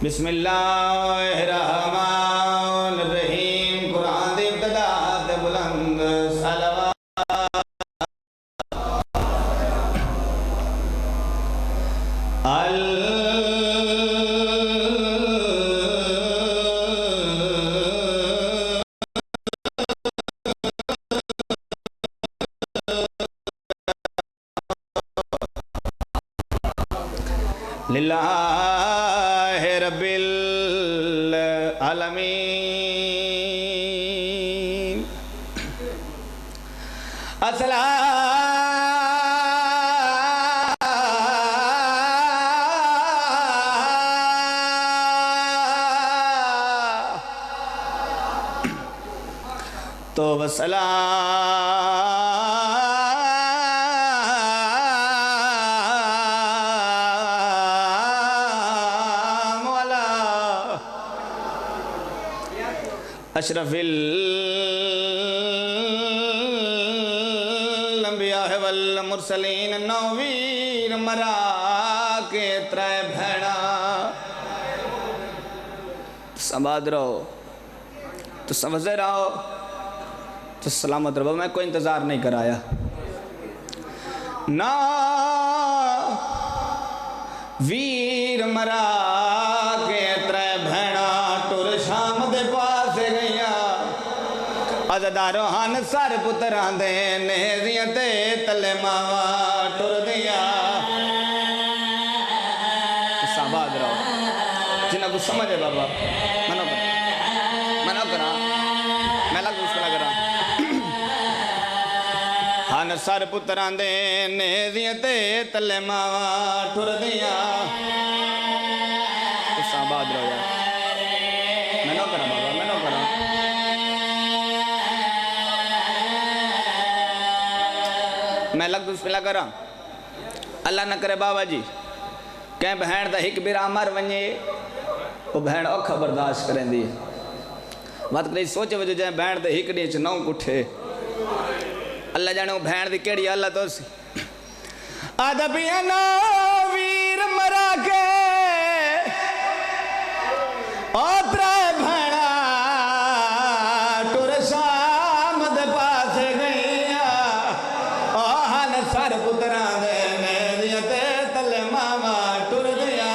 बिस्मिल्लाहिर्रहमानिर्रहीम। कुरान दी इब्तिदा ते बुलंद सलवात। लिल्लाहि रब्बिल आलमीन। तो अशरफिल अंबिया वल मुरसलीन। नौवीर मरा के त्रै भैणा संबाद रहो तो समझ रहो तो सलामत रहो। मैं कोई इंतज़ार नहीं कराया ना वीर मरा के त्रै भैणा टुर शाम दे पास गईया। अजदारो हन सर पुत्रां दे नेज़ियां ते तले मावा टुर दिया। साबाद रहो जिन्हें कुछ समझे बाबा मनो करा मैं लग मुश्किल करा। हन सर पुत्रां दे नेज़ियां ते तले मावा टुर दिया। साबाद रहो यार मैनो करा बाबा मैनो करा। मैं लग मुश्किल करा अल्लाह न करे बाबा जी कें बहन दा हिक बिरा मर वने वो बहन औखा बर्दाश्त करेंदी मत करे सोच वजो जाए बहन दे हिक डी च नौ कुठे अल्लाह जाने वो बहन दी केड़ी हालत हो सी। अदबिया नो वीर मरा के ओ त्रै भैणा टुर शाम दे पास गईया। ओ हन सर पुत्रां दे नेज़ियां ते तले मावा टुर दिया।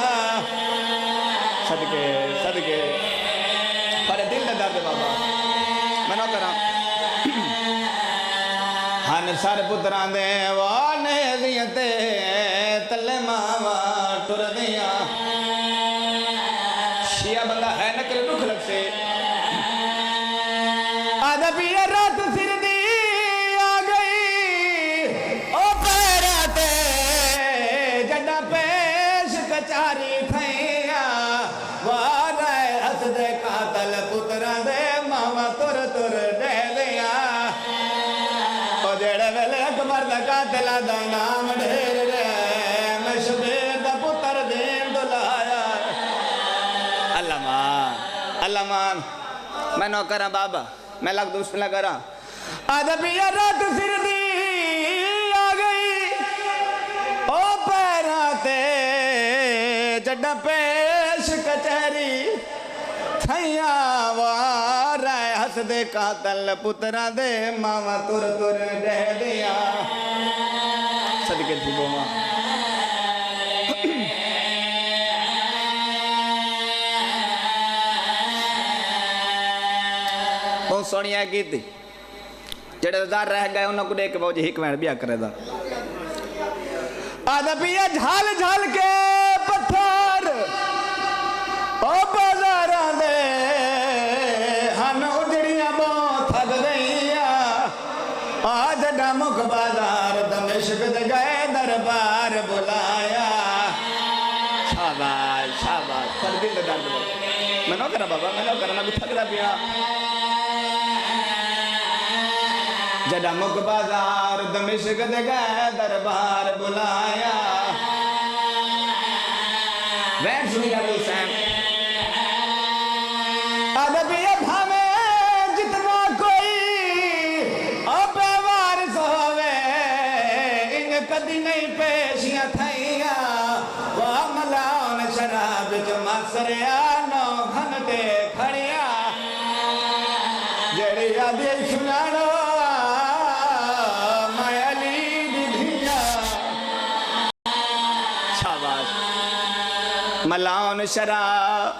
सदके सदके पर दिल दे दर्द बाबा मनो करा। हन सर पुत्रां दे वो नेज़ियां ते तले मावा टुर दिया। शिया बंदा है न करे दुख लग से अदबिया रात सिर दी आ गई ओ पैरा ते जड़ा पेश कचारी थैया। वार हस दे कातल पुत्रां दे मावा तुर तुर दे लिया। ओ जेड़े वेले अकबर दा कातल दा नाम ढेर रे मैं शबीर दा पुत्र देन दुलाया। अल्लाह मान मैं नौ करा बाबा मैं लग दुश्मन करा। अदबिया रात सिर दी आ गई ओ पैरा ते जड़ा पेश कचहरी थैया। वार हस दे कातल पुत्रा दे मावा तुर तुर दे दिया। सदके थी बोमा बहुत सोनिया की थी जेड़े दार रह गए उन्होंने को देख बाबू जी हिक मैंने ब्याह करे दा। अदबिया झाल झाल के पत्थर ओ बाजारां दे हन उजड़ियां बहुत थक गईया। आज मुख बाजार दमिश्क दे गए दरबार बुलाया। शाबाश शाबाश पर दिल दे दर्द मनो करा बाबा मनो करा मैं थक रहा पिया। जड़ा मुख बाजार दमिश्क दे गए दरबार बुलाया। वैन सुनी अबू हुसैन अदबिया भावे जितना कोई अब कदी नहीं पेशियां थैया वाह मलाउन शराब च मसरिया 9 घंटे खड़िया जेड़ी आदि सुनानो मैं अली दी धिया शाबाश मलाउन शराब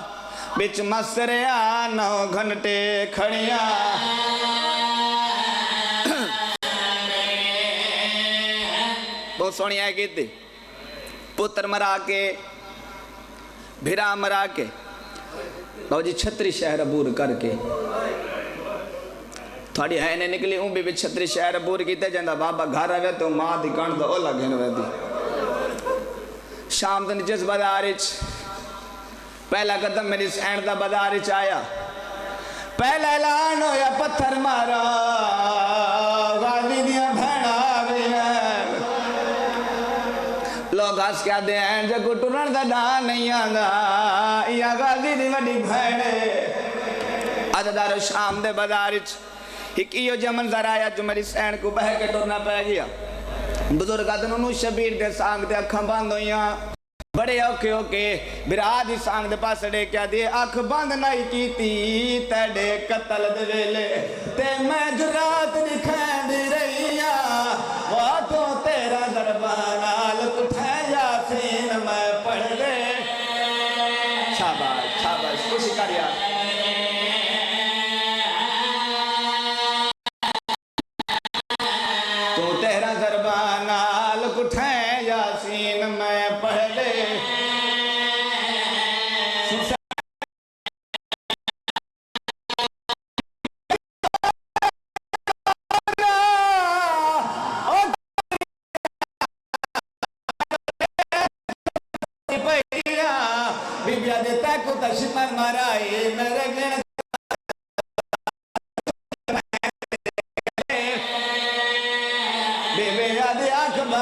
बिच मसरिया 9 घंटे खड़िया बहुत सोहनी है गीत पुत्र मरा के भिरा मरा के लो जी छतरी शहर अबूर करके थोड़ी है ने निकली ऊँ भी छतरी शहर अबूर किते जांदा बाबा घर आवे तो मां दी कण तो ओला घेन वेंदी शाम दिन जिस बाजार पहला कदम मेरी सैन दा बाजार आया पहला ऐलान होया पत्थर मारा गाली दियां भैणा लोग हस क्या दे जगू टुरन का डा नहीं आंदा या गाजी दी वड्डी भैण अदारो शाम दे बाजार एक इो जिहा मंजर आया जो मेरी सैन को बह के टुरना पै गया बुजुर्ग आदमी शबीर दे सांग ते अखां बंद होइयां बड़े औखे होके बिराद ही सांग दे पास क्या दे अख बंद नहीं कीती तेरे कतल दे वेले ते मैं जुरात दिखांदी रहिया वो तो तेरा दरबार उठा यासीन मैं पढ़ ले शाबाश शाबाश खुशी कर यार तो तेरा दरबार उठा यासीन मैं पढ़ ले बिबिया देता को तशमन मराए मेरे गण बिबिया दे अखबाल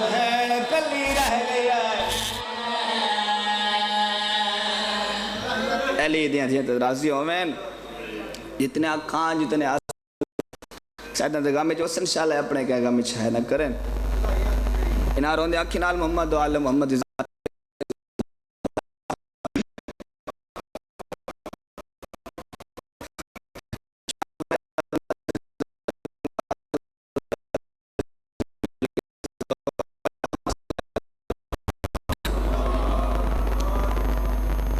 भैन कली रह गया अली दियां दियां तो राजी होवेन जितने आखां जितने शायद दगा में जो संशाल है अपने कहेगा में छाया न करें इना रोंदे आखी नाल मोहम्मद आल मोहम्मद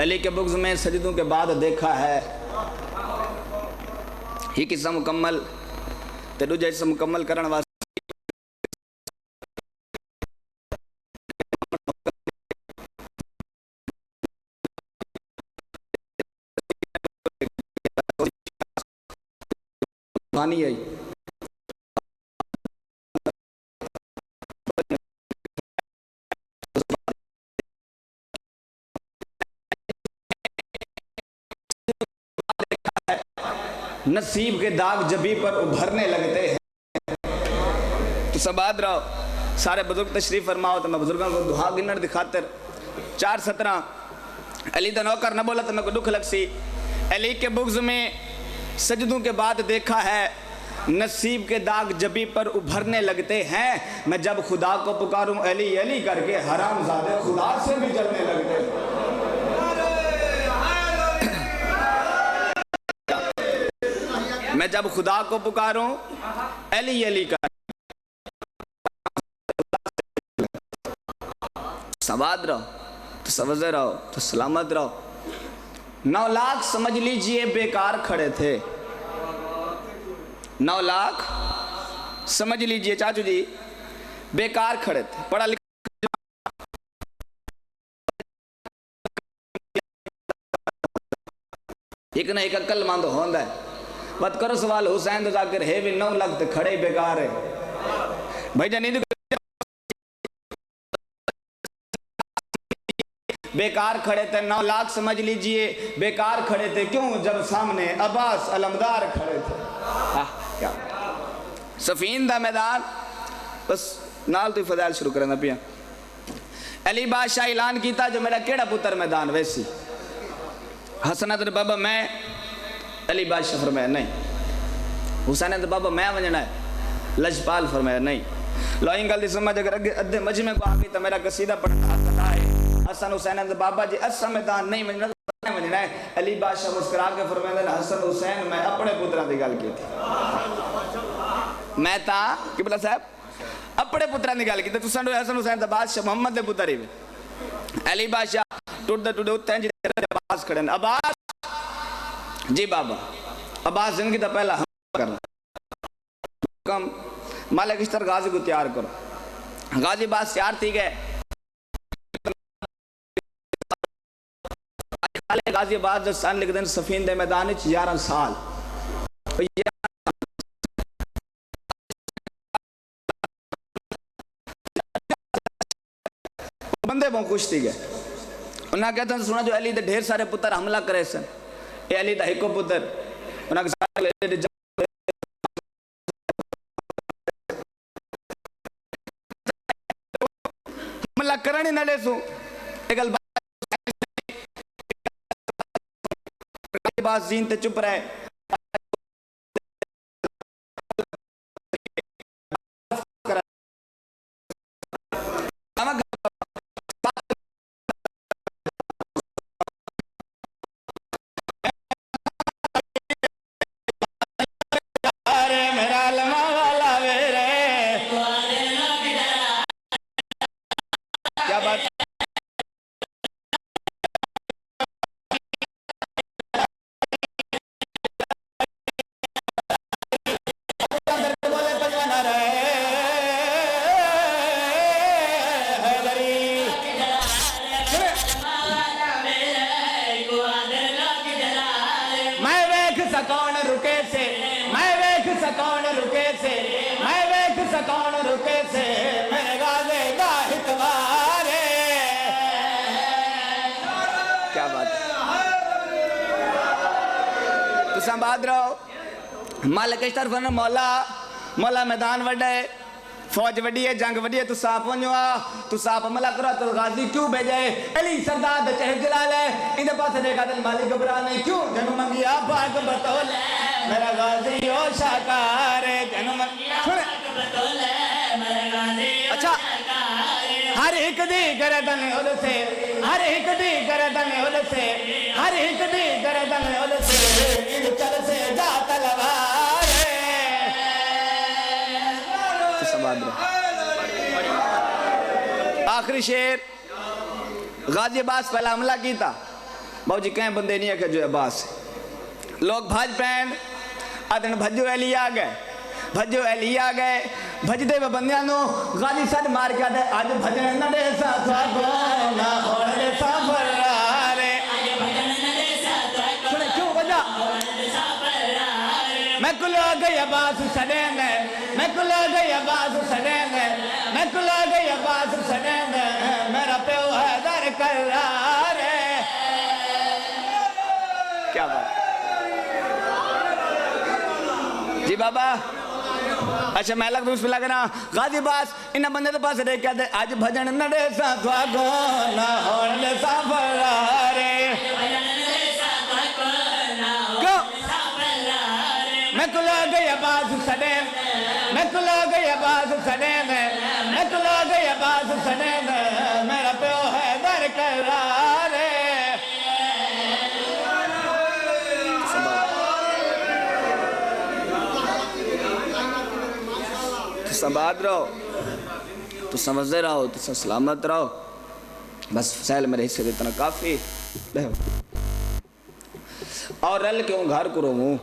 अली के बुग़्ज़ में सजदों के बाद देखा है ही किस्सा मुकम्मल ते दूजा हिस्सा मुकम्मल करण वास्ते पानी आई नसीब के दाग जबी पर उभरने लगते हैं तो सबाद रहो सारे बुजुर्ग तशरीफ फरमाओ तो मैं बुजुर्गों को दुआ गिनर दिखातर 4:17 अली दा नौकर न बोला तो मैं को दुख लग सी अली के बुग़्ज़ में सजदों के बाद देखा है नसीब के दाग जबी पर उभरने लगते हैं मैं जब खुदा को पुकारूं अली अली करके हरामजादे खुदा से भी जलने लगते हैं मैं जब खुदा को पुकारूं अली अली कर सवाद रहो तो सवज़े रहो तो सलामत रहो 9 लाख समझ लीजिए बेकार खड़े थे 9 लाख समझ लीजिए चाचू जी बेकार खड़े थे पढ़ा लिखा एक ना एक अक्लमंद होंदा है मत करो सवाल हुसैन तो जाकर है भी 9 लाख तो खड़े बेकार है भाई जानी बेकार खड़े थे 9 लाख समझ लीजिए बेकार खड़े थे क्यों जब सामने अब्बास अलमदार खड़े थे क्या सफीन दा मैदान बस नाल तो फजाइल शुरू करना पिया अली बादशाह ऐलान किया जो मेरा केड़ा पुत्र मैदान वैसी हसन अदर बाबा मैं अली बादशाह फरमाया नहीं हुसैन अदर बाबा मैं वजना है लजपाल फरमाया नहीं। लो गल समझ अगर अगे अद्धे मजमे को आ गई तो मेरा कसीदा पढ़ना है। हसन हुसैन दे बाबा जी असा मैदान नहीं मनना है। अली बादशाह मुस्कुरा के फरमाया हसन हुसैन मैं अपने पुत्रा की गल की थी। मैं ता किबला साहब अपने पुत्रा की गल की। तुसां हसन हुसैन दा बादशाह मोहम्मद दे पुत्र ही अली बादशाह टुटदे टुटदे उत्ते अब्बास खड़े ने। अब्बास जी बाबा अब्बास जिंदगी का पहला हमला करना कम मालिक इश्तर गाजी को तैयार करो। गाजी बात तैयार थी गए गाजियाबाद सन लिख दें सफीन दे मैदान 11 साल बंदे बहुत खुश थी गए। उन्हें कहते हैं सुना जो अली दे ढेर सारे पुत्र हमला करे सन ये अली दा हिको पुत्र हमला करण ही न देसू बात जीन ते चुप रहे। संबाद रहो मालिक इस तरफ मौला मौला मैदान वड्डा है फौज वड्डी है जंग वड्डी है तू साफ वञो तू साफ हमला करो तो गाजी क्यों भेजे अली सरदार द चह जलाल है इनके पास देखा दिल मालिक घबरा नहीं क्यों जन्म मंगिया भाग बतौल मेरा गाजी ओ शाकार जन्म मंगिया भाग बतौल मेरा गाजी अच्छा हर एक दी गर्दन उलसे हर एक दी गर्दन उलसे हर एक दी गर्दन उलसे इन चल से जा तलवार आखिरी शेर गाजी अब्बास पहला हमला किया बाबू जी कहीं बंदे नहीं है जो अब्बास लोग भाज पैन आदन भजो अली आ गए भजो अली आ गए भजदे वे बंदियां नु गाजी सद मार के आदे आज भजन न दे सा को ना होण दे सा फरारे आज भजन न दे सा को क्यों बजा मैं कुलो गई अब्बास सडे ने मैं कुलो गई अब्बास सडे ने मैं कुलो गई अब्बास सडे ने मेरा प्यो है दर करार क्या बात जी बाबा अच्छा मैं लग दूसरा लगना गाजी बास इन बंदे के पास रह के आज भजन न दे सा को ना होण दे सा फरारे मैं कुलो गई अब्बास सडे मैं कुलो गई अब्बास सडे मैं कुलो गई अब्बास सडे मेरा प्यो है दर करार संबाद रहो तो समझते रहो तो सलामत रहो बस फसैल मेरे हिस्से से इतना काफी और रल क्यों घर करो मुँह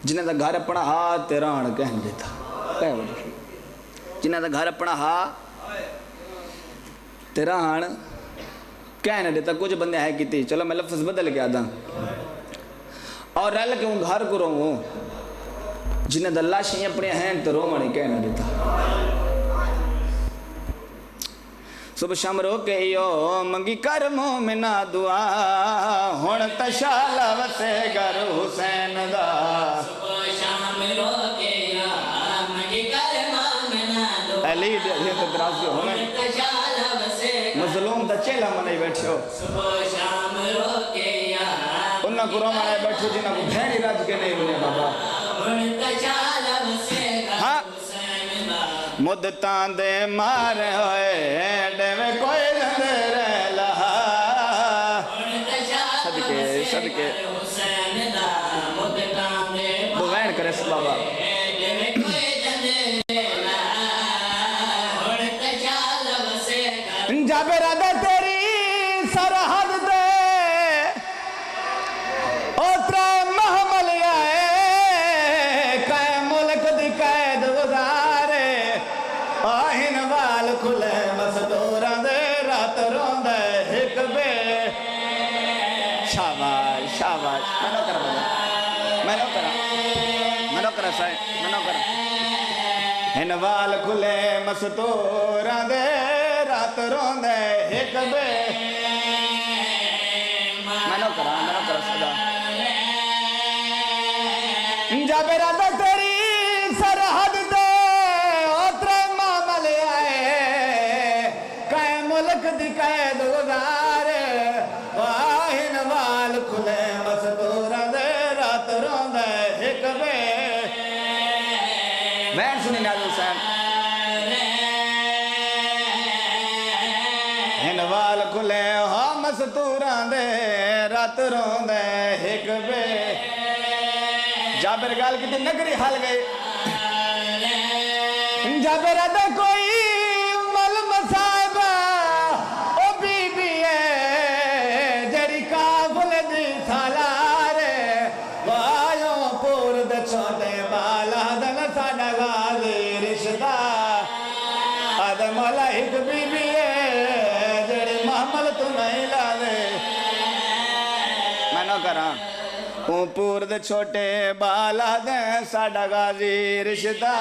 जिन्हें का घर अपना हा तेरा हण कह देता जिन्हें का घर अपना हा तेरा हण कह नहीं देता कुछ बंदे है की चलो मैं लफ्ज बदल के आदा और रल क्यों घर करो मुँह जिन्हें दलाशी अपने हैं तो रोमण कह न देता सुबह शाम रो के यो मंगी कर मोमिना दुआ हुण तशाला वसे घर हुसैन दा सुबह शाम रो के यो मंगी कर मोमिना दुआ अली ये तो दराज होने तशाला वसे मजलूम दा चेला मने बैठो सुबह शाम रो के या उन्ना को रोमण बैठो जिन्ना को भेड़ी राज के नहीं बने बाबा मुद्दतां दे मारे होए डेवे कोई नजर लहा सदके सदके बुवैन करे बाबा जाबिर दा तेरी सरहद दे ओतरा महमल आए कै मुल्क दी कैद गुजारे आहिन वाल खुले मजदूरां दे रात रोंदे हिक बे शाबाश शाबाश मैनो करा साईं मैनो करा हिन वाल खुले मजदूरां दे रात रोंदे हिक बे मैनो करा सदा जाबिर दा तेरी सरहद दे ओतरे मामल आए कै मुल्क दी कैद गुजारे वाहिन वाल खुले मजदूरां दे रात रोंदे हिक बे वैन सुनी नाज़ हुसैन हिन वाल खुले हो मजदूरां दे रात रोंदे हिक बे जाबिर गाल की नगरी हाल गए जाबिर दा कोई मल मसाबा ओ बीबी है जड़ी काफल दी सालारे वायो पूर दे छोटे बाला दन साडा गाली रिश्ता आद मौला एक बीबी है जड़ी महमल तू नहीं लावे मैं ना करा पूर दे छोटे बाला दे साडा गाजी रिश्ता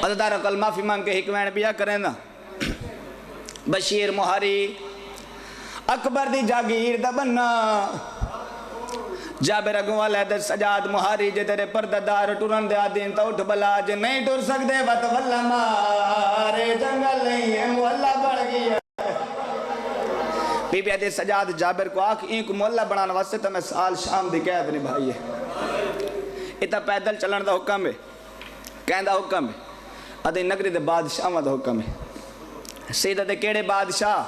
अदादार कल माफी मांग के हिकमैन बिया करें ना बशीर मुहारी अकबर दी जागीर दा बन्ना जाबिर अगवाल है सजाद मुहारी जे तेरे परदादार टुरन दे आदीन तो उठ बला जे नहीं टुर सकदे वत वल्ला मारे जंगल नहीं है मोहल्ला बढ़ गया बीबी दे सजाद जाबिर को आख एक मोहल्ला बनाने वास्ते तो मैं साल शाम दी कैद निभाई है इता पैदल चलन दा हुक्म है कहंदा हुक्म है अदे नगरी दे बादशाह दा हुक्म है सीधा दे केड़े बादशाह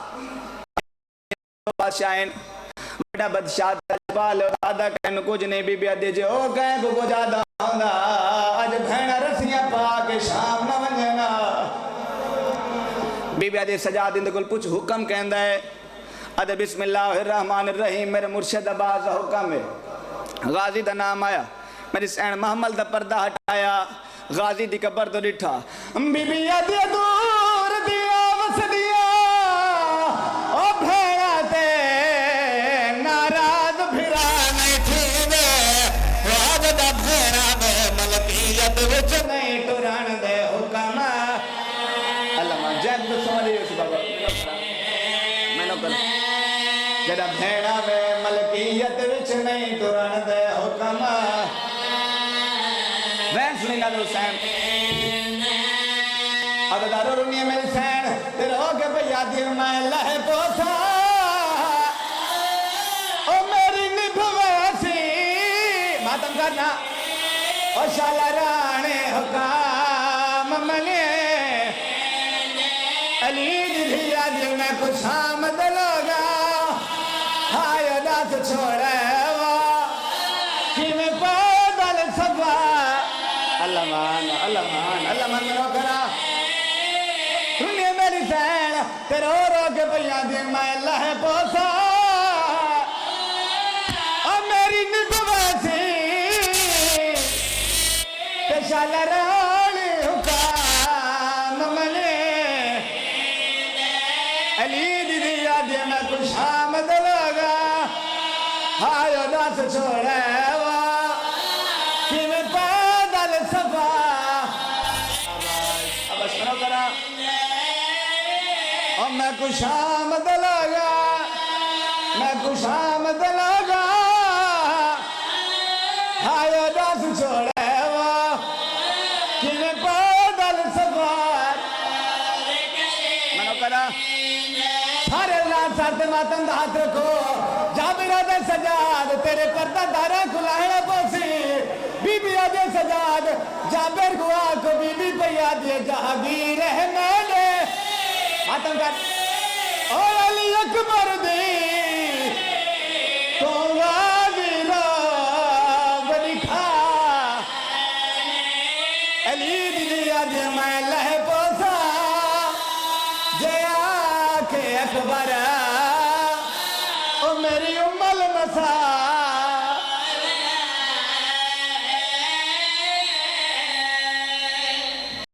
बड़ा बादशाह दादा कहन कुछ नहीं बीबी दे जे ओ कह को ज्यादा आंदा आज भैणा रसियां पा के शाम न वंजना बीबी दे सजाद इंद कोल पूछ हुक्म कहंदा है अदे बिस्मिल्लाहिर रहमानिर रहीम मेरे मुर्शिद अब्बास हुक्म है गाजी दा नाम आया मेरी सैन महमल दा पर्दा हटाया गाजी दी कबर तो डिठा बीबी दे दूर दिया वसदिया ओ भेड़ा ते नाराज फिरा नहीं थींदे राज दा भेड़ा में मलकियत विच नहीं टुरन दे हुक्म अल्लाह जग सोनी उस बाबा मैनो कर जड़ा भेड़ा में मलकियत विच नहीं टुरन दे हुक्म वैन सुनी नाज़ हुसैन अदादारो रुनिया मेरी सैन तेरे हो के भैया दिल मैं लहे पोसा ओ मेरी निभवैसी मातम करना ओ शाला राणे हुकाम मने अली दिया दिल में कुछ आमद लोगा हाय दास छोड़े वो कि मैं पैदल सफा अल्लाह मान मेरा करा रुनिया मेरी सैन तेरे रो के भैया दी मैं लहे पोसा और मेरी निभवैसी ते शाला रानी हुकाम मने अली दीदी याद मैं कुछ आमद लोगा हाय दास छोड़े वो कि मैं पैदल सफा अब सुनो करा और मैं कुछ आमद लगा हाय दास छोड़े वो कि मैं पैदल सफर मनो करा सारे रात सर ते मातम दा हाथ रखो जाबिरा दे सजाद तेरे पर्दा दारा खुलाहड़ा पोसी बीबिया दे सजाद जाबिर गुआ को बीबी पैया दे जहांगीर है मैंने मातम कर ओ अली अकबर दी तो वागिरा बनी खा अली दी आज मैं लह पोसा जया के अकबर ओ मेरी उम्मल मसा